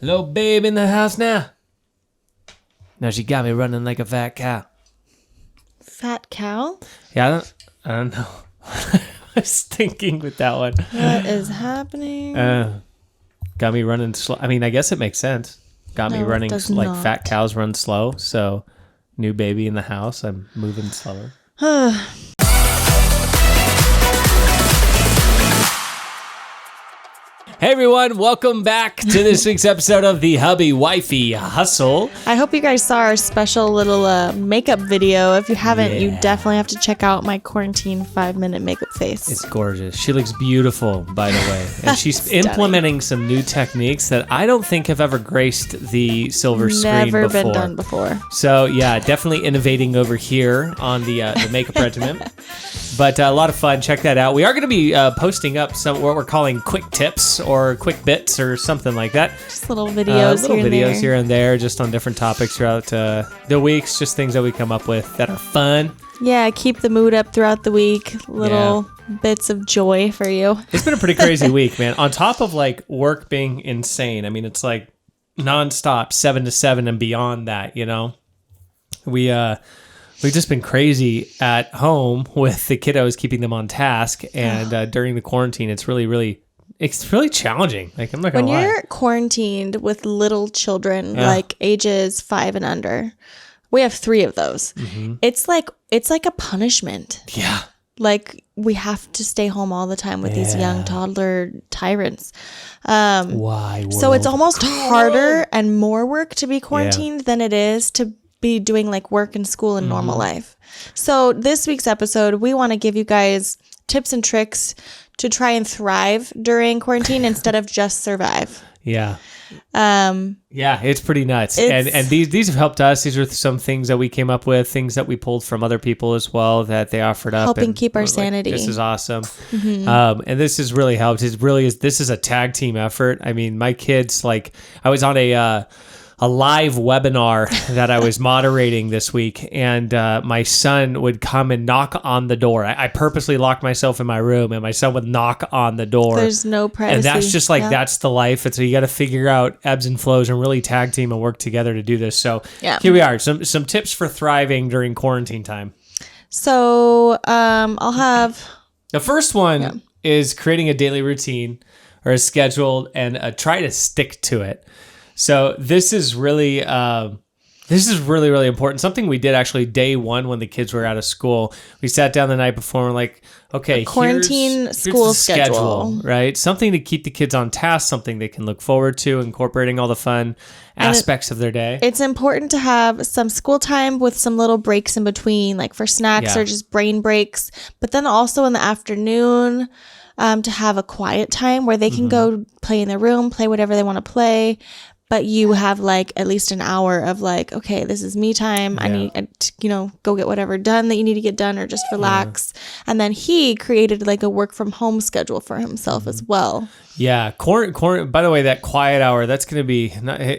Little babe in the house now. Now she got me running like a fat cow. Fat cow? Yeah, I don't know. I was thinking with that one. What is happening? Got me running slow. I mean, I guess it makes sense. Got me running like not. Fat cows run slow. So, new baby in the house. I'm moving slower. Hey everyone, welcome back to this week's episode of the Hubby Wifey Hustle. I hope you guys saw our special little makeup video. If you haven't, you definitely have to check out my quarantine 5-minute makeup face. It's gorgeous. She looks beautiful, by the way. And she's implementing some new techniques that I don't think have ever graced the silver screen before. Never been done before. So yeah, definitely innovating over here on the makeup regimen. But a lot of fun. Check that out. We are going to be posting up some what we're calling quick tips or quick bits or something like that. Just little videos, here and there, just on different topics throughout the weeks. Just things that we come up with that are fun. Yeah, keep the mood up throughout the week. Little bits of joy for you. It's been a pretty crazy week, man. On top of like work being insane. I mean, it's like nonstop, 7 to 7 and beyond that. You know, We've just been crazy at home with the kiddos, keeping them on task, and during the quarantine, it's really challenging. Like I'm not gonna lie. When you're quarantined with little children, like ages 5 and under, we have 3 of those. Mm-hmm. It's like a punishment. Yeah. Like we have to stay home all the time with these young toddler tyrants. Why? So it's almost harder and more work to be quarantined than it is to be doing like work and school and normal life. So this week's episode, we want to give you guys tips and tricks to try and thrive during quarantine instead of just survive. Yeah. It's pretty nuts. And these have helped us. These are some things that we came up with, things that we pulled from other people as well that they offered up. Helping keep our sanity. This is awesome. Mm-hmm. And this has really helped. This is a tag team effort. I mean, my kids, like I was on a live webinar that I was moderating this week, and my son would come and knock on the door. I purposely locked myself in my room, and my son would knock on the door. There's no privacy. And that's just like, that's the life. And so you got to figure out ebbs and flows and really tag team and work together to do this. So here we are, some tips for thriving during quarantine time. So I'll have... The first one is creating a daily routine or a schedule and try to stick to it. So this is really important. Something we did actually day one when the kids were out of school. We sat down the night before and we're like, okay, quarantine here's school the schedule, right? Something to keep the kids on task, something they can look forward to, incorporating all the fun aspects of their day. It's important to have some school time with some little breaks in between, like for snacks or just brain breaks. But then also in the afternoon, to have a quiet time where they can go play in their room, play whatever they want to play. But you have like at least an hour of like, okay, this is me time. I need to, go get whatever done that you need to get done or just relax. And then he created like a work from home schedule for himself as well. Yeah. By the way, that quiet hour, that's going to be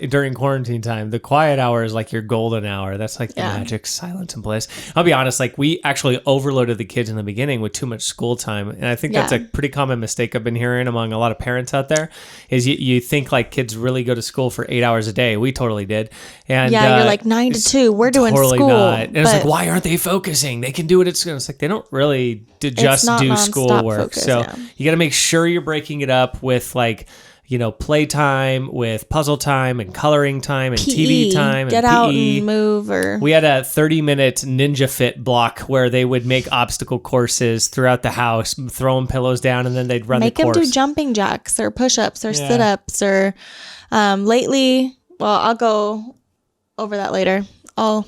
during quarantine time. The quiet hour is like your golden hour. That's like the magic silence and bliss. I'll be honest, like we actually overloaded the kids in the beginning with too much school time. And I think that's a pretty common mistake I've been hearing among a lot of parents out there is you think like kids really go to school for 8 hours a day. We totally did. And you're like 9 to 2. We're doing totally school. Not. And it's like, why aren't they focusing? They can do it at school. It's like they don't really just do schoolwork. Focus, so you got to make sure you're breaking it up with like, playtime, with puzzle time and coloring time and PE, TV time. Get and out PE. And move. We had a 30-minute Ninja Fit block where they would make obstacle courses throughout the house, throwing pillows down, and then they'd run the course. Make them do jumping jacks or push-ups or sit-ups or lately, I'll go over that later. I'll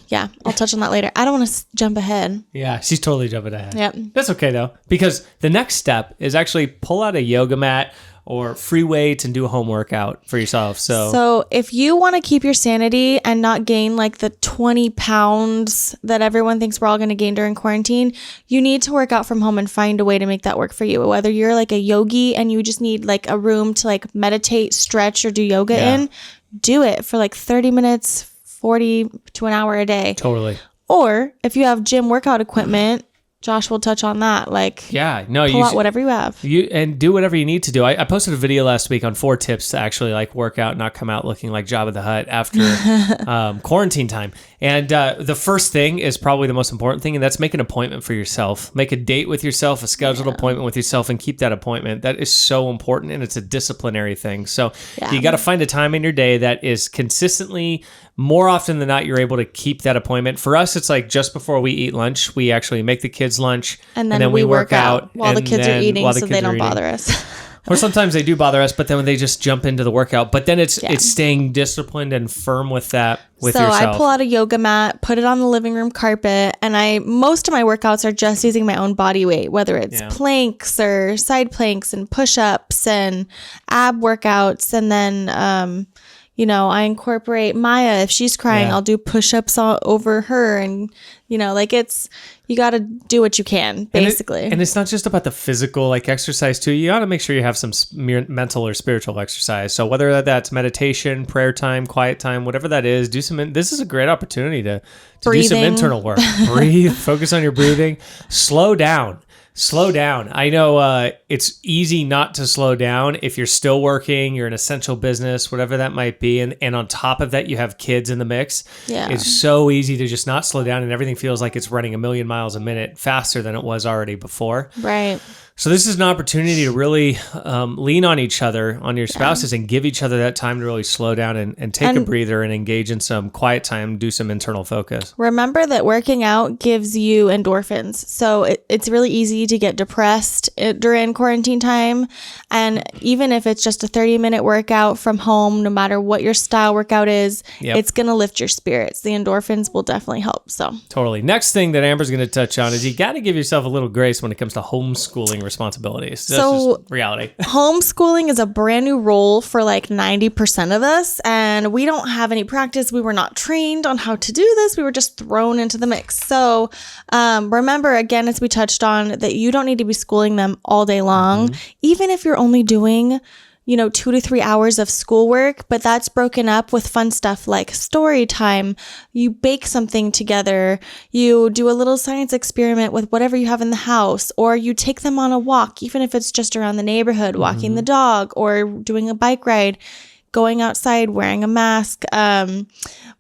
touch on that later. I don't want to jump ahead. Yeah, she's totally jumping ahead. Yep. That's okay though, because the next step is actually pull out a yoga mat or free weights and do a home workout for yourself. So if you want to keep your sanity and not gain like the 20 pounds that everyone thinks we're all going to gain during quarantine, you need to work out from home and find a way to make that work for you. Whether you're like a yogi and you just need like a room to like meditate, stretch, or do yoga in, do it for like 30 minutes, 40 to an hour a day. Totally. Or if you have gym workout equipment, Josh will touch on that. Like, yeah, no, pull out whatever you have. And do whatever you need to do. I posted a video last week on 4 tips to actually like work out, not come out looking like Jabba the Hutt after quarantine time. And the first thing is probably the most important thing, and that's make an appointment for yourself. Make a date with yourself, a scheduled appointment with yourself, and keep that appointment. That is so important, and it's a disciplinary thing. So you got to find a time in your day that is consistently, more often than not, you're able to keep that appointment. For us, it's like just before we eat lunch, we actually make the kids lunch, and then we work out while the kids are eating, so they don't bother us. Or sometimes they do bother us, but then when they just jump into the workout. But then it's staying disciplined and firm with that with yourself. So I pull out a yoga mat, put it on the living room carpet, and most of my workouts are just using my own body weight, whether it's planks or side planks and push-ups and ab workouts. And then, I incorporate Maya. If she's crying, I'll do push-ups all over her. And, like you got to do what you can, basically. And it's not just about the physical like exercise too. You got to make sure you have some mental or spiritual exercise. So whether that's meditation, prayer time, quiet time, whatever that is, this is a great opportunity to do some internal work. Breathe, focus on your breathing, slow down. I know it's easy not to slow down if you're still working, you're an essential business, whatever that might be. And on top of that, you have kids in the mix. Yeah. It's so easy to just not slow down, and everything feels like it's running 1,000,000 miles a minute faster than it was already before. Right. So this is an opportunity to really lean on each other, on your spouses, and give each other that time to really slow down and take a breather and engage in some quiet time, do some internal focus. Remember that working out gives you endorphins. So it's really easy to get depressed during quarantine time. And even if it's just a 30-minute workout from home, no matter what your style workout is, it's going to lift your spirits. The endorphins will definitely help. So totally. Next thing that Amber's going to touch on is you got to give yourself a little grace when it comes to homeschooling responsibilities. That's just reality. Homeschooling is a brand new role for like 90% of us, and we don't have any practice. We were not trained on how to do this. We were just thrown into the mix. So remember, again, as we touched on, that you don't need to be schooling them all day long, even if you're only doing 2 to 3 hours of schoolwork, but that's broken up with fun stuff like story time. You bake something together, you do a little science experiment with whatever you have in the house, or you take them on a walk, even if it's just around the neighborhood, walking the dog or doing a bike ride, going outside, wearing a mask.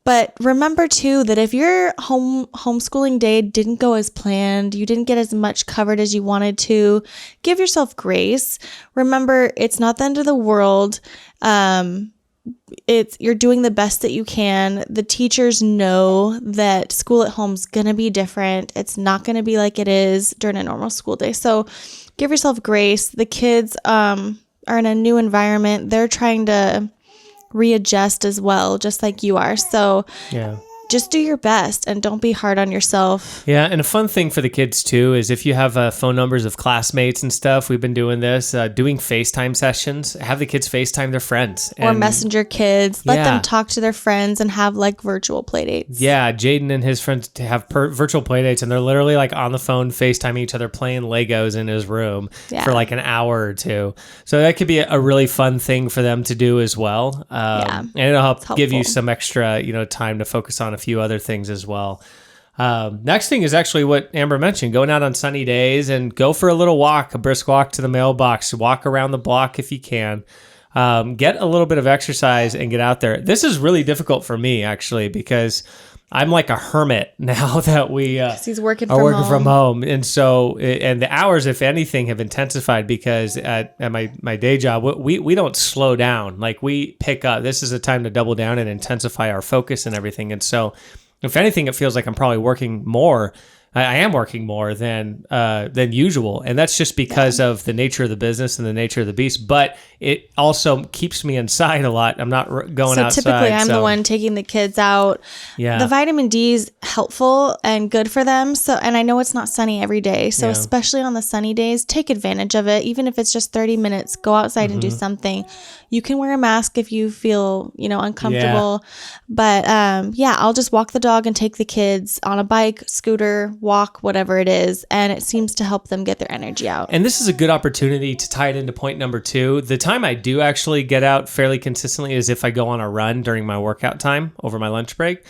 But remember too that if your homeschooling day didn't go as planned, you didn't get as much covered as you wanted to, give yourself grace. Remember, it's not the end of the world. You're doing the best that you can. The teachers know that school at home is going to be different. It's not going to be like it is during a normal school day. So give yourself grace. The kids are in a new environment. They're trying to readjust as well, just like you are. So just do your best and don't be hard on yourself. Yeah, and a fun thing for the kids too is if you have phone numbers of classmates and stuff, we've been doing this, doing FaceTime sessions, have the kids FaceTime their friends. Or messenger kids. Let them talk to their friends and have like virtual play dates. Yeah, Jaden and his friends have virtual play dates, and they're literally like on the phone FaceTiming each other playing Legos in his room for like an hour or two. So that could be a really fun thing for them to do as well. And it'll help give you some extra, time to focus on a few other things as well. Next thing is actually what Amber mentioned, going out on sunny days and go for a little walk, a brisk walk to the mailbox, walk around the block if you can. Get a little bit of exercise and get out there. This is really difficult for me actually, because I'm like a hermit now that he's working from home. And so, and the hours, if anything, have intensified because at my day job, we don't slow down. Like we pick up. This is a time to double down and intensify our focus and everything. And so if anything, it feels like I'm probably working more. I am working more than usual. And that's just because of the nature of the business and the nature of the beast. But it also keeps me inside a lot. I'm not going outside. So typically I'm the one taking the kids out. Yeah. The vitamin D is helpful and good for them. And I know it's not sunny every day. So especially on the sunny days, take advantage of it. Even if it's just 30 minutes, go outside and do something. You can wear a mask if you feel, uncomfortable. But I'll just walk the dog and take the kids on a bike, scooter, walk, whatever it is. And it seems to help them get their energy out. And this is a good opportunity to tie it into point number 2. The time I do actually get out fairly consistently is if I go on a run during my workout time over my lunch break.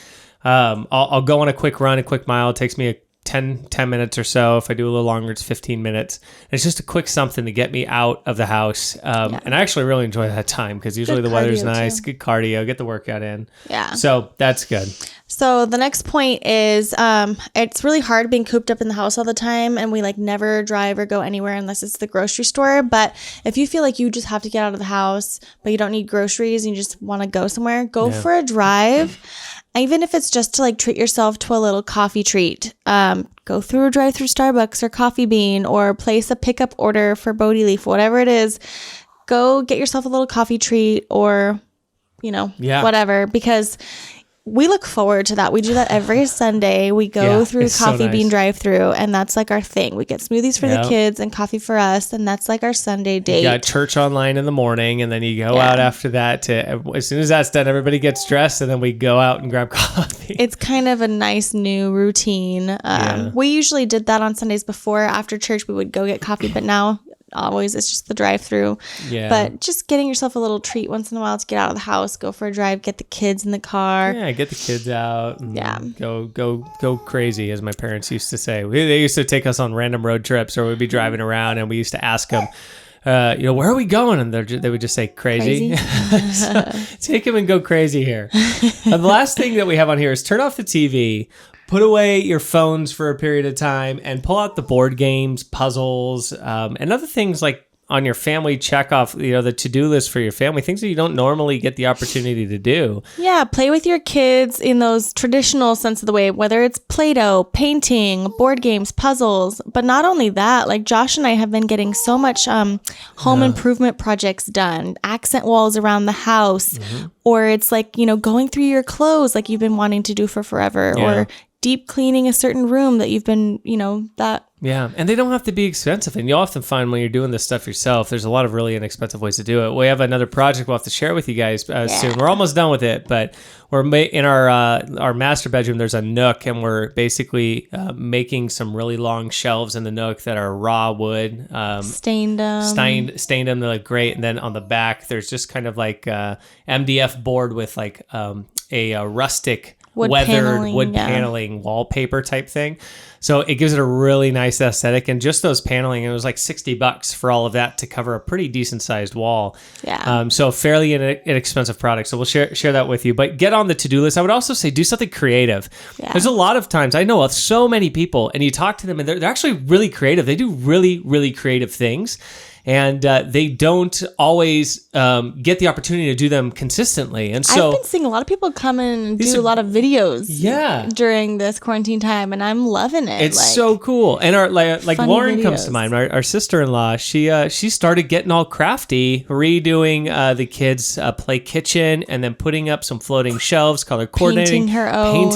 I'll go on a quick run, a quick mile. It takes me 10 minutes or so. If I do a little longer, it's 15 minutes. And it's just a quick something to get me out of the house. And I actually really enjoy that time because usually the weather's nice, good cardio, get the workout in. Yeah. So that's good. So the next point is it's really hard being cooped up in the house all the time, and we like never drive or go anywhere unless it's the grocery store. But if you feel like you just have to get out of the house, but you don't need groceries and you just want to go somewhere, go for a drive. Even if it's just to like treat yourself to a little coffee treat. Go through a drive-through Starbucks or Coffee Bean, or place a pickup order for Bodie Leaf, whatever it is. Go get yourself a little coffee treat or, whatever, because we look forward to that. We do that every Sunday. We go through Coffee Bean drive-through, and that's like our thing. We get smoothies for the kids and coffee for us, and that's like our Sunday date. You got church online in the morning, and then you go out after that. As soon as that's done, everybody gets dressed, and then we go out and grab coffee. It's kind of a nice new routine. We usually did that on Sundays before. After church, we would go get coffee, but now always it's just the drive-through. But just getting yourself a little treat once in a while to get out of the house, go for a drive, get the kids in the car. Get the kids out and go crazy, as my parents used to say. They used to take us on random road trips, or we'd be driving around and we used to ask them, where are we going? And they would just say crazy. So, take them and go crazy here. The last thing that we have on here is turn off the TV. Put away your phones for a period of time and pull out the board games, puzzles, and other things like on your family check off, the to-do list for your family, things that you don't normally get the opportunity to do. Yeah, play with your kids in those traditional sense of the way, whether it's Play-Doh, painting, board games, puzzles. But not only that, like Josh and I have been getting so much home improvement projects done, accent walls around the house, or it's like, going through your clothes like you've been wanting to do for forever, or deep cleaning a certain room that you've been, that. Yeah, and they don't have to be expensive. And you'll often find when you're doing this stuff yourself, there's a lot of really inexpensive ways to do it. We have another project we'll have to share with you guys soon. We're almost done with it, but we're in our master bedroom. There's a nook, and we're basically making some really long shelves in the nook that are raw wood. Stained them. They look great. And then on the back, there's just kind of like MDF board with like a rustic weathered wood paneling wallpaper type thing. So it gives it a really nice aesthetic, and just those paneling, it was like $60 for all of that to cover a pretty decent sized wall. Yeah. So fairly inexpensive product. So we'll share that with you, but get on the to-do list. I would also say do something creative. Yeah. There's a lot of times I know of so many people, and you talk to them and they're actually really creative. They do really, really creative things. And they don't always get the opportunity to do them consistently. And so I've been seeing a lot of people come in and do a lot of videos during this quarantine time, and I'm loving it. It's so cool. And our like Lauren videos comes to mind, our sister-in-law. She started getting all crafty, redoing the kids' play kitchen, and then putting up some floating shelves, color coordinating. Painting her own.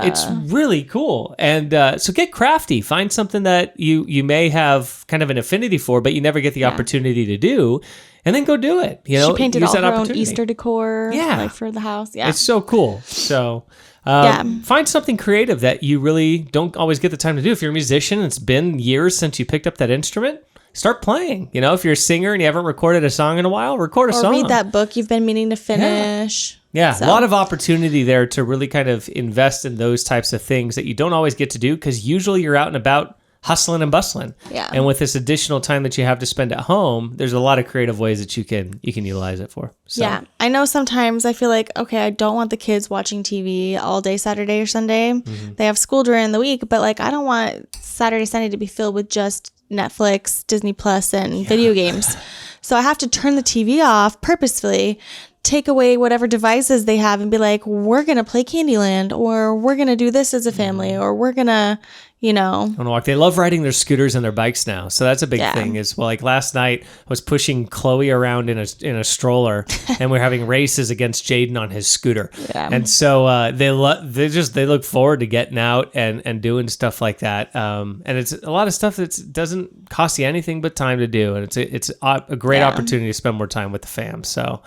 It's really cool. And so get crafty. Find something that you may have kind of an affinity for, but you never get the opportunity to do, and then go do it. She painted all her own Easter decor, like for the house. Yeah, it's so cool. So find something creative that you really don't always get the time to do. If you're a musician, it's been years since you picked up that instrument, start playing. If you're a singer and you haven't recorded a song in a while, record a song. Or read that book you've been meaning to finish. Yeah, a lot of opportunity there to really kind of invest in those types of things that you don't always get to do, because usually you're out and about hustling and bustling. Yeah. And with this additional time that you have to spend at home, there's a lot of creative ways that you can utilize it for. So. Yeah. I know sometimes I feel like, okay, I don't want the kids watching TV all day Saturday or Sunday. Mm-hmm. They have school during the week, but like I don't want Saturday, Sunday to be filled with just Netflix, Disney Plus, and video games. So I have to turn the TV off purposefully, take away whatever devices they have, and be like, we're going to play Candyland, or we're going to do this as a family, or we're going to, on a walk. They love riding their scooters and their bikes now. So that's a big thing is, like last night I was pushing Chloe around in a stroller and we're having races against Jaden on his scooter. Yeah. And so they look forward to getting out and doing stuff like that. And it's a lot of stuff that doesn't cost you anything but time to do. And it's a great opportunity to spend more time with the fam. So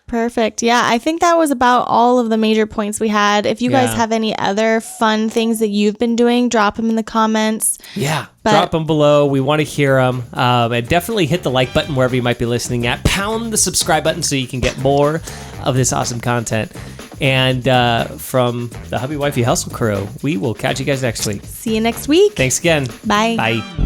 perfect. Yeah, I think that was about all of the major points we had. If you guys have any other fun things that you've been doing, drop them in the comments. Yeah, drop them below. We want to hear them. And definitely hit the like button wherever you might be listening at. Pound the subscribe button so you can get more of this awesome content. And from the Hubby Wifey Hustle crew, we will catch you guys next week. See you next week. Thanks again. Bye. Bye.